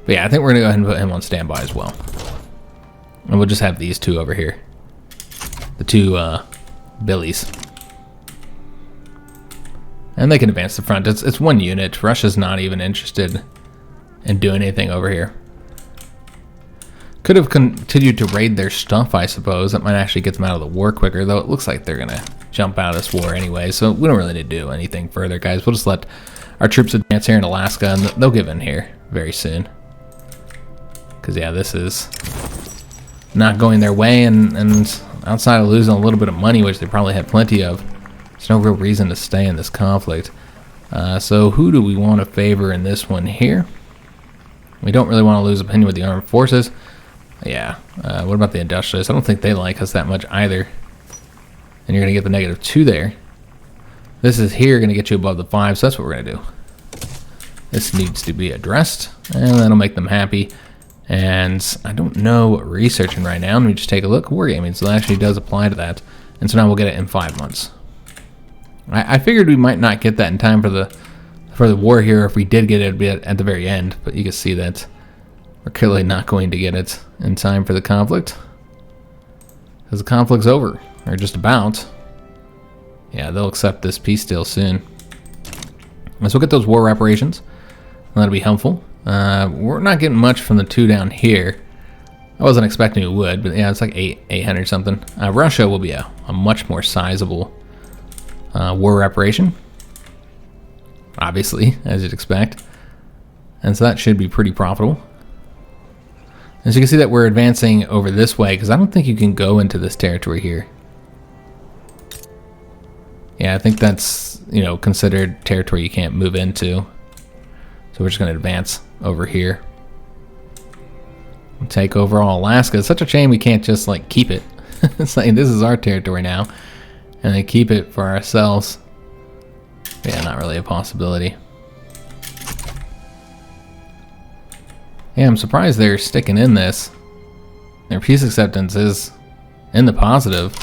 But yeah, I think we're going to go ahead and put him on standby as well. And we'll just have these two over here. The two Billies. And they can advance the front. It's one unit. Russia's not even interested in doing anything over here. Could have continued to raid their stuff, I suppose. That might actually get them out of the war quicker, though it looks like they're going to jump out of this war anyway, so we don't really need to do anything further, guys. We'll just let our troops advance here in Alaska, and they'll give in here very soon. Because, yeah, this is not going their way, and outside of losing a little bit of money, which they probably had plenty of, there's no real reason to stay in this conflict. So who do we want to favor in this one here? We don't really want to lose opinion with the armed forces. Yeah, what about the industrialists? I don't think they like us that much either. And you're going to get the -2 there. This is here going to get you above the 5, so that's what we're going to do. This needs to be addressed, and that'll make them happy. And I don't know what we're researching right now. Let me just take a look. Wargaming, so that actually does apply to that. And so now we'll get it in 5 months. I figured we might not get that in time for the war here. If we did get it, it'd be at the very end. But you can see that we're clearly not going to get it in time for the conflict. Because the conflict's over. Or just about. Yeah, they'll accept this peace deal soon. Let's look at those war reparations. That'll be helpful. We're not getting much from the 2 down here. I wasn't expecting we would, but yeah, it's like 800 something. Russia will be a much more sizable war reparation, obviously, as you'd expect. And so that should be pretty profitable. As you can see that we're advancing over this way, because I don't think you can go into this territory here. Yeah, I think that's, you know, considered territory you can't move into. So we're just going to advance over here. We'll take over all Alaska. It's such a shame we can't just, like, keep it. It's like, this is our territory now. And then keep it for ourselves. Yeah, not really a possibility. Yeah, I'm surprised they're sticking in this. Their peace acceptance is in the positive.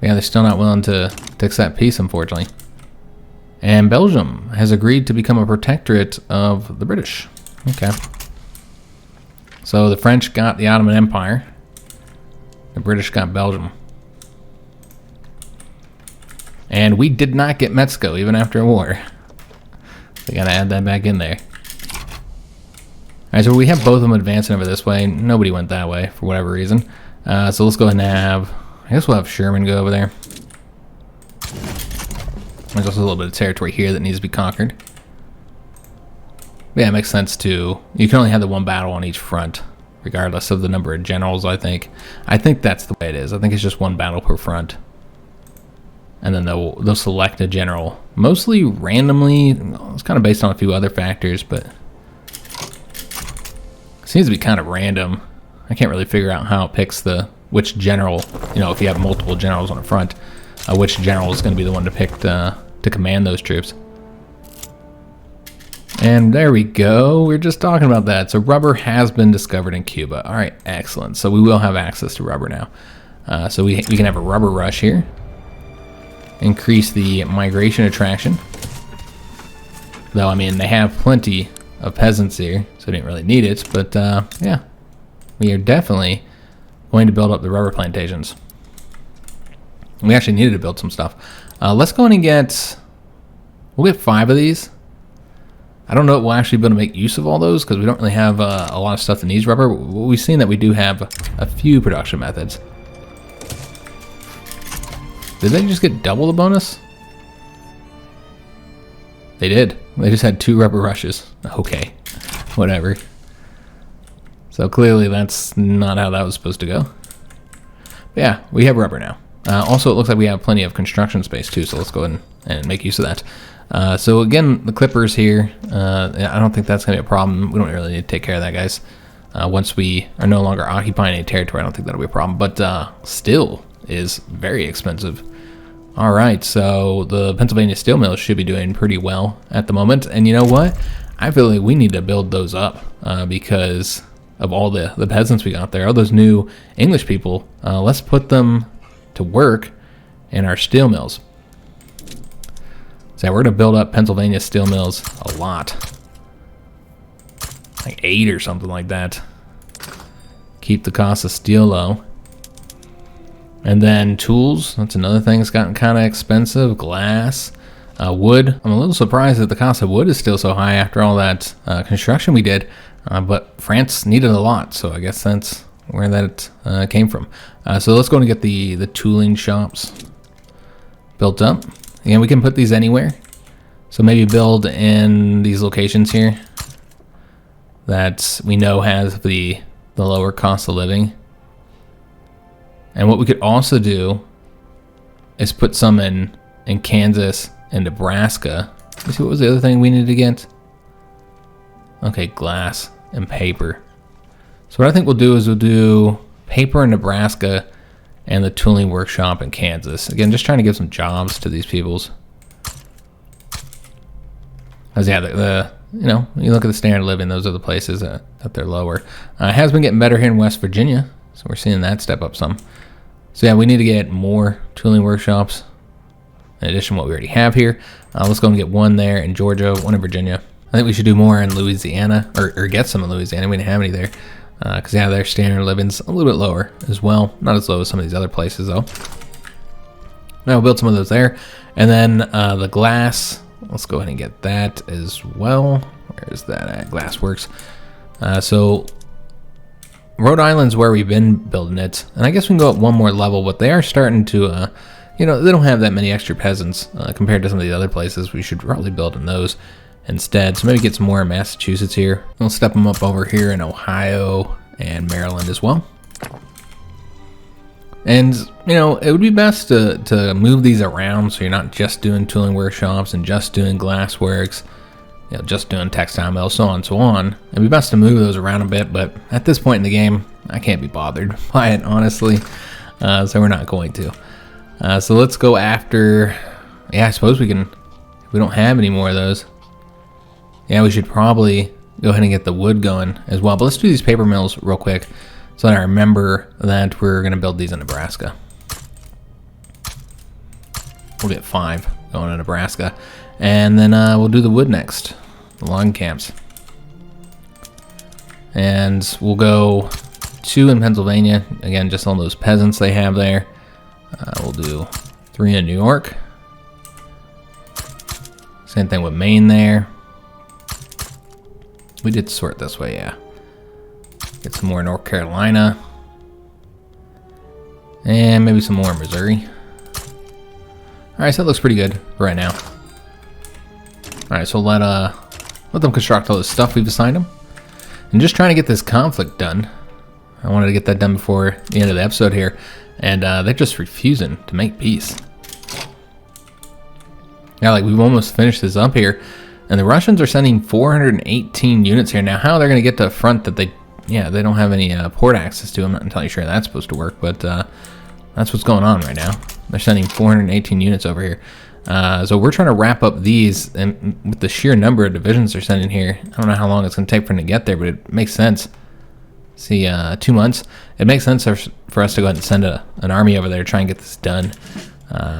Yeah, they're still not willing to accept peace, unfortunately. And Belgium has agreed to become a protectorate of the British. Okay. So the French got the Ottoman Empire. The British got Belgium. And we did not get Mexico, even after a war. We gotta add that back in there. Alright, so we have both of them advancing over this way. Nobody went that way, for whatever reason. So let's go ahead and have... I guess we'll have Sherman go over there. There's also a little bit of territory here that needs to be conquered. But yeah, it makes sense to... You can only have the one battle on each front, regardless of the number of generals, I think. I think that's the way it is. I think it's just one battle per front. And then they'll select a general. Mostly randomly. It's kind of based on a few other factors, but... It seems to be kind of random. I can't really figure out how it picks which general, you know, if you have multiple generals on the front, which general is going to be the one to pick to command those troops. And there we go. We were just talking about that. So rubber has been discovered in Cuba. All right, excellent. So we will have access to rubber now. So we can have a rubber rush here. Increase the migration attraction. Though, I mean, they have plenty of peasants here, so they didn't really need it. But, yeah, we are definitely going to build up the rubber plantations. We actually needed to build some stuff. Let's go in and we'll get 5 of these. I don't know if we'll actually be able to make use of all those because we don't really have a lot of stuff that needs rubber. We've seen that we do have a few production methods. Did they just get double the bonus? They did. They just had 2 rubber rushes. Okay, whatever. So clearly that's not how that was supposed to go. But yeah, we have rubber now. Also, it looks like we have plenty of construction space too, so let's go ahead and make use of that. So again, the clippers here, I don't think that's going to be a problem. We don't really need to take care of that, guys. Once we are no longer occupying any territory, I don't think that'll be a problem. But still is very expensive. All right, so the Pennsylvania steel mills should be doing pretty well at the moment. And you know what? I feel like we need to build those up because of all the peasants we got there, all those new English people. Let's put them to work in our steel mills. So we're going to build up Pennsylvania steel mills a lot. Like 8 or something like that. Keep the cost of steel low. And then tools, that's another thing that's gotten kind of expensive. Glass, wood. I'm a little surprised that the cost of wood is still so high after all that construction we did. But France needed a lot, so I guess that's where that came from. So let's go and get the tooling shops built up. Again, we can put these anywhere. So maybe build in these locations here that we know has the lower cost of living. And what we could also do is put some in Kansas and Nebraska. Let's see, what was the other thing we needed to get? Okay, glass and paper. So what I think we'll do is we'll do paper in Nebraska and the tooling workshop in Kansas. Again, just trying to give some jobs to these peoples. As yeah, you know, you look at the standard of living, those are the places that they're lower. It has been getting better here in West Virginia, so we're seeing that step up some. So yeah, we need to get more tooling workshops in addition to what we already have here. Let's go and get one there in Georgia, one in Virginia. I think we should do more in Louisiana, or get some in Louisiana. We didn't have any there. Because yeah, their standard of living's a little bit lower as well. Not as low as some of these other places though. Now we'll build some of those there. And then the glass, let's go ahead and get that as well. Where is that at? Glassworks. So Rhode Island's where we've been building it. And I guess we can go up one more level, but they are starting to, they don't have that many extra peasants compared to some of the other places. We should probably build in those instead. So maybe get some more in Massachusetts here. We'll step them up over here in Ohio and Maryland as well. And, it would be best to move these around so you're not just doing tooling workshops and just doing glass works, just doing textile mills, so on and so on. It'd be best to move those around a bit, but at this point in the game, I can't be bothered by it, honestly. So we're not going to. So let's go after, I suppose we can, if we don't have any more of those. Yeah, we should probably go ahead and get the wood going as well. But let's do these paper mills real quick so that I remember that we're going to build these in Nebraska. We'll get 5 going in Nebraska. And then we'll do the wood next, the log camps. And we'll go 2 in Pennsylvania. Again, just all those peasants they have there. We'll do 3 in New York. Same thing with Maine there. We did sort this way, yeah. Get some more in North Carolina. And maybe some more in Missouri. Alright, so that looks pretty good for right now. Alright, so let them construct all the stuff we've assigned them. And just trying to get this conflict done. I wanted to get that done before the end of the episode here. And they're just refusing to make peace. Yeah, like we've almost finished this up here. And the Russians are sending 418 units here. Now, how they're going to get to a front that they don't have any port access to, I'm not entirely sure that's supposed to work, but that's what's going on right now. They're sending 418 units over here. So we're trying to wrap up these, and with the sheer number of divisions they're sending here, I don't know how long it's going to take for them to get there, but it makes sense. See, 2 months. It makes sense for us to go ahead and send an army over there to try and get this done.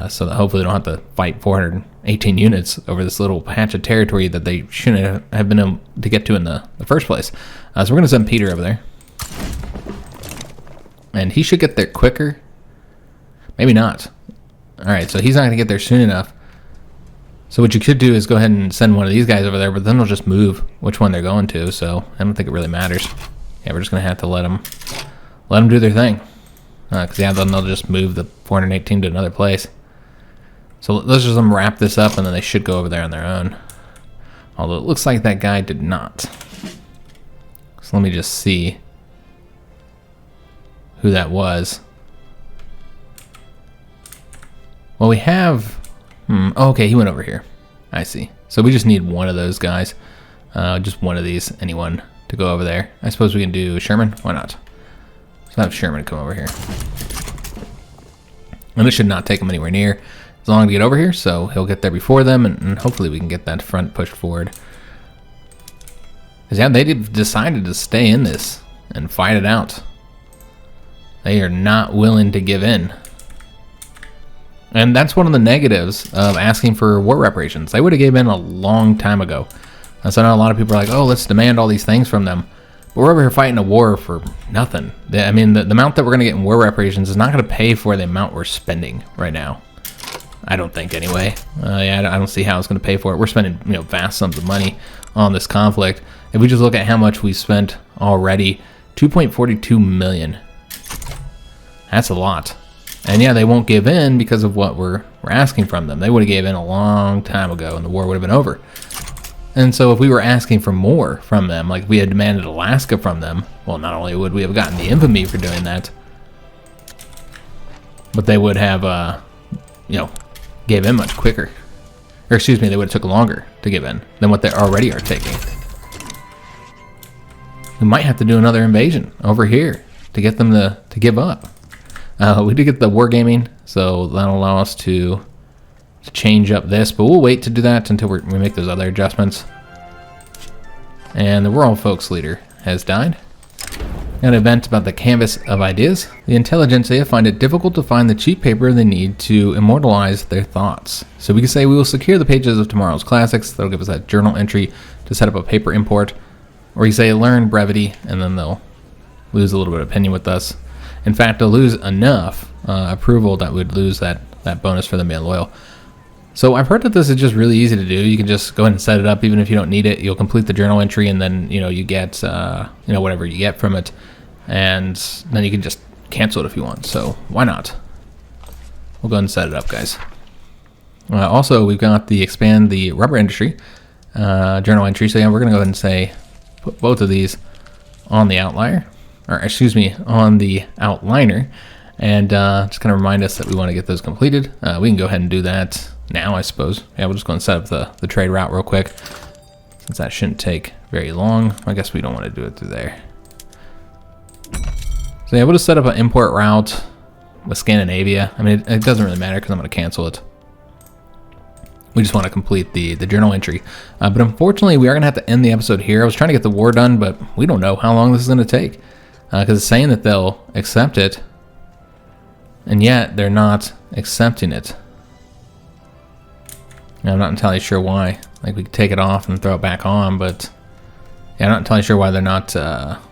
So that hopefully they don't have to fight 418 units over this little patch of territory that they shouldn't have been able to get to in the first place. So we're going to send Peter over there. And he should get there quicker. Maybe not. Alright, so he's not going to get there soon enough. So what you could do is go ahead and send one of these guys over there, but then they'll just move which one they're going to, so I don't think it really matters. Yeah, we're just going to have to let them do their thing. Because then they'll just move the 418 to another place. So let's just wrap this up, and then they should go over there on their own. Although it looks like that guy did not. So let me just see who that was. Well, we have... Oh, okay, he went over here. I see. So we just need one of those guys. Just one of these, anyone, to go over there. I suppose we can do Sherman. Why not? So have Sherman come over here. And it should not take him anywhere near as long to get over here, so he'll get there before them, and hopefully we can get that front pushed forward. Because, yeah, they decided to stay in this and fight it out. They are not willing to give in. And that's one of the negatives of asking for war reparations. They would have given in a long time ago. And so now a lot of people are like, oh, let's demand all these things from them. But we're over here fighting a war for nothing. I mean, the amount that we're going to get in war reparations is not going to pay for the amount we're spending right now. I don't think, anyway. I don't see how it's going to pay for it. We're spending, vast sums of money on this conflict. If we just look at how much we spent already, $2.42 million. That's a lot. And yeah, they won't give in because of what we're asking from them. They would have gave in a long time ago, and the war would have been over. And so if we were asking for more from them, like if we had demanded Alaska from them, well, not only would we have gotten the infamy for doing that, but they would have, gave in much quicker. Or excuse me, they would have took longer to give in than what they already are taking. We might have to do another invasion over here to get them to give up. We did get the wargaming, so that'll allow us to change up this, but we'll wait to do that until we make those other adjustments. And the rural folks leader has died. An event about the canvas of ideas. The intelligentsia find it difficult to find the cheap paper they need to immortalize their thoughts. So we can say we will secure the pages of tomorrow's classics. That'll give us that journal entry to set up a paper import. Or you say learn brevity, and then they'll lose a little bit of opinion with us. In fact, they'll lose enough approval that we'd lose that that bonus for them being loyal. So I've heard that this is just really easy to do. You can just go ahead and set it up even if you don't need it. You'll complete the journal entry, and then you get whatever you get from it, and then you can just cancel it if you want. So why not? We'll go ahead and set it up, guys. Also, we've got the expand the rubber industry journal entry. So yeah, we're gonna go ahead and say put both of these on the outlier, or excuse me, on the outliner, and just kind of remind us that we want to get those completed. We can go ahead and do that now, I suppose. Yeah, we'll just go and set up the trade route real quick, since that shouldn't take very long. I guess we don't want to do it through there. So yeah, we'll just set up an import route with Scandinavia. I mean, it doesn't really matter because I'm going to cancel it. We just want to complete the journal entry. But unfortunately, we are going to have to end the episode here. I was trying to get the war done, but we don't know how long this is going to take. Because it's saying that they'll accept it, and yet they're not accepting it. Now, I'm not entirely sure why. Like, we could take it off and throw it back on, but yeah, I'm not entirely sure why they're not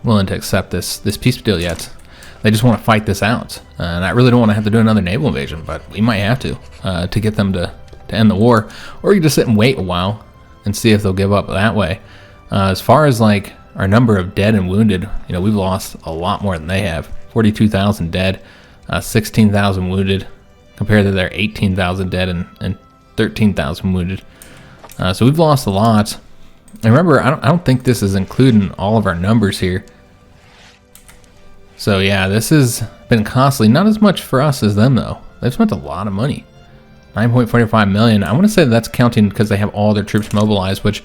willing to accept this peace deal yet. They just want to fight this out. And I really don't want to have to do another naval invasion, but we might have to get them to end the war, or you can just sit and wait a while and see if they'll give up that way. As far as like our number of dead and wounded, we've lost a lot more than they have. 42,000 dead, 16,000 wounded, compared to their 18,000 dead and 13,000 wounded. So we've lost a lot. And remember, I don't think this is including all of our numbers here. So yeah, this has been costly. Not as much for us as them though. They've spent a lot of money. 9.45 million. I want to say that's counting because they have all their troops mobilized, which,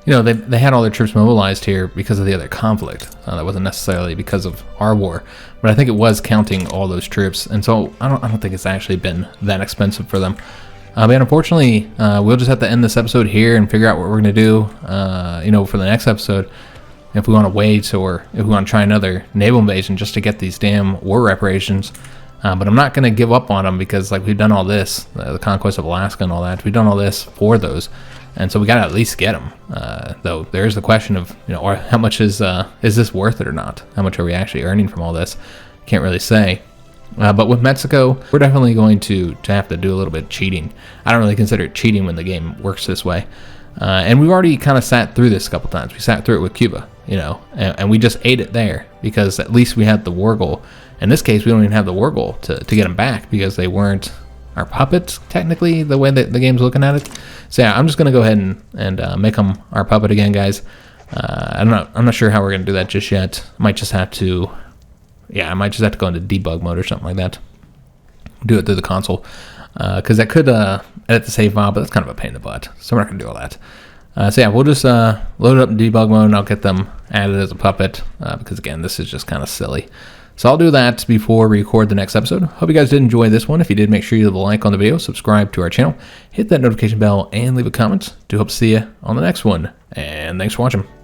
they had all their troops mobilized here because of the other conflict. That wasn't necessarily because of our war, but I think it was counting all those troops. And so I don't think it's actually been that expensive for them. But unfortunately, we'll just have to end this episode here and figure out what we're going to do, for the next episode. If we want to wait, or if we want to try another naval invasion just to get these damn war reparations. But I'm not going to give up on them because, like, we've done all this, the conquest of Alaska and all that. We've done all this for those, and so we got to at least get them. Though there is the question of, or how much is this worth it or not? How much are we actually earning from all this? Can't really say. But with Mexico, we're definitely going to have to do a little bit of cheating. I don't really consider it cheating when the game works this way. And we've already kind of sat through this a couple times. We sat through it with Cuba, and we just ate it there because at least we had the war goal. In this case, we don't even have the war goal to get them back because they weren't our puppets, technically, the way that the game's looking at it. So yeah, I'm just going to go ahead and make them our puppet again, guys. I'm not sure how we're going to do that just yet. I might just have to go into debug mode or something like that. Do it through the console. Because I could edit the save file, but that's kind of a pain in the butt. So we're not going to do all that. So yeah, we'll just load it up in debug mode, and I'll get them added as a puppet. Because again, this is just kind of silly. So I'll do that before we record the next episode. Hope you guys did enjoy this one. If you did, make sure you leave a like on the video, subscribe to our channel, hit that notification bell, and leave a comment. Do hope to see you on the next one. And thanks for watching.